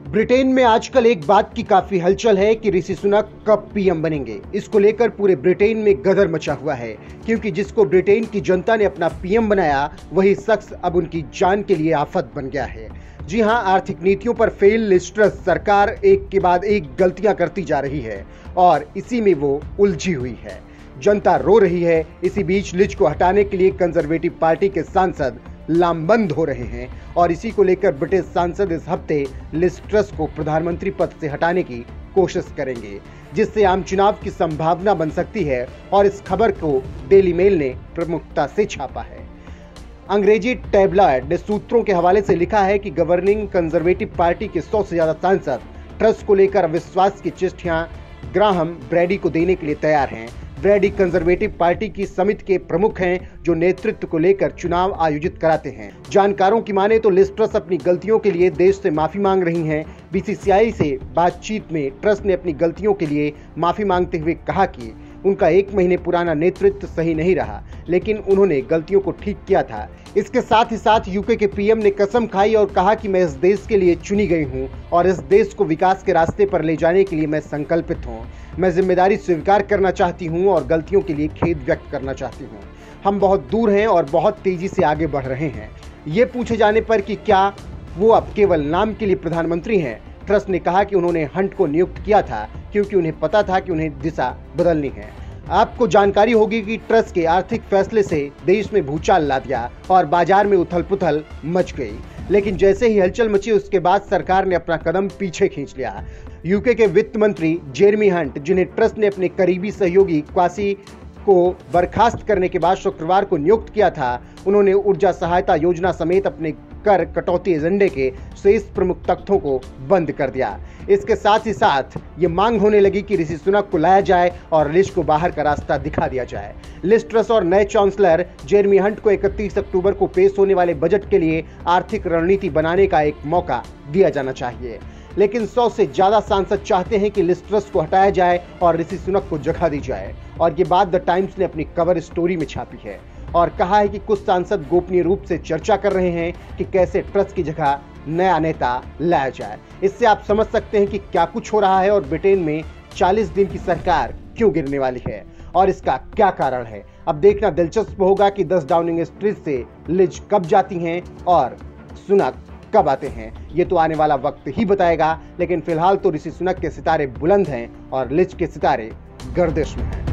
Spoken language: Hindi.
ब्रिटेन में आजकल एक बात की काफी हलचल है कि ऋषि सुनक कब पीएम बनेंगे। इसको लेकर पूरे ब्रिटेन में गदर मचा हुआ है, क्योंकि जिसको ब्रिटेन की जनता ने अपना पीएम बनाया वही शख्स अब उनकी जान के लिए आफत बन गया है। जी हां, आर्थिक नीतियों पर फेल लिज ट्रस सरकार एक के बाद एक गलतियां करती जा रही है और इसी में वो उलझी हुई है। जनता रो रही है। इसी बीच लिज को हटाने के लिए कंजर्वेटिव पार्टी के सांसद लामबंद हो रहे हैं और इसी को लेकर ब्रिटिश सांसद इस हफ्ते लिज ट्रस को प्रधानमंत्री पद से हटाने की कोशिश करेंगे, जिससे आम चुनाव की संभावना बन सकती है। और इस खबर को डेली मेल ने प्रमुखता से छापा है। अंग्रेजी टैबलॉयड ने सूत्रों के हवाले से लिखा है कि गवर्निंग कंजर्वेटिव पार्टी के 100 से ज्यादा सांसद ट्रस को लेकर अविश्वास की चिट्ठियां ग्राहम ब्रैडी को देने के लिए तैयार हैं। ब्रैडी कंजर्वेटिव पार्टी की समिति के प्रमुख हैं, जो नेतृत्व को लेकर चुनाव आयोजित कराते हैं। जानकारों की माने तो लिज ट्रस अपनी गलतियों के लिए देश से माफी मांग रही हैं। बीसीसीआई से बातचीत में ट्रस ने अपनी गलतियों के लिए माफी मांगते हुए कहा कि उनका 1 महीने पुराना नेतृत्व सही नहीं रहा, लेकिन उन्होंने गलतियों को ठीक किया था। इसके साथ ही साथ यूके के पीएम ने कसम खाई और कहा कि मैं इस देश के लिए चुनी गई हूं और इस देश को विकास के रास्ते पर ले जाने के लिए मैं संकल्पित हूं। मैं जिम्मेदारी स्वीकार करना चाहती हूं और गलतियों के लिए खेद व्यक्त करना चाहती हूं। हम बहुत दूर हैं और बहुत तेजी से आगे बढ़ रहे हैं। ये पूछे जाने पर कि क्या वो अब केवल नाम के लिए प्रधानमंत्री हैं, ट्रस ने कहा कि उन्होंने हंट को नियुक्त किया था क्योंकि उन्हें पता था कि उन्हें दिशा बदलनी है। आपको जानकारी होगी कि ट्रस के आर्थिक फैसले से देश में भूचाल ला दिया और बाजार में उथल-पुथल मच गई। लेकिन जैसे ही हलचल मची उसके बाद सरकार ने अपना कदम पीछे खींच लिया। यूके के वित्त मंत्री जेरेमी हंट, जिन्हें ट्रस ने अपने करीबी सहयोगी क्वासी को बर्खास्त करने के बाद शुक्रवार को नियुक्त किया था, उन्होंने ऊर्जा सहायता योजना समेत अपने कर कटौती एजेंडे के शेष प्रमुख तथ्यों को बंद कर दिया। इसके साथ ही साथ ये मांग होने लगी कि ऋषि सुनक को लाया जाए और लिज को बाहर का रास्ता दिखा दिया जाए। लिज ट्रस और नए चांसलर जेरेमी हंट को 31 अक्टूबर को पेश होने वाले बजट के लिए आर्थिक रणनीति बनाने का एक मौका दिया जाना चाहिए, लेकिन 100 से ज्यादा सांसद चाहते हैं कि लिज ट्रस को हटाया जाए और ऋषि सुनक को जगह दी जाए। और ये बात द टाइम्स ने अपनी कवर स्टोरी में छापी है और कहा है कि कुछ सांसद गोपनीय रूप से चर्चा कर रहे हैं कि कैसे ट्रस की जगह नया नेता लाया जाए। इससे आप समझ सकते हैं कि क्या कुछ हो रहा है और ब्रिटेन में 40 दिन की सरकार क्यों गिरने वाली है और इसका क्या कारण है। अब देखना दिलचस्प होगा कि 10 डाउनिंग स्ट्रीट से लिज कब जाती हैं और सुनक कब आते हैं। ये तो आने वाला वक्त ही बताएगा, लेकिन फिलहाल तो ऋषि सुनक के सितारे बुलंद हैं और लिज के सितारे गर्दिश में हैं।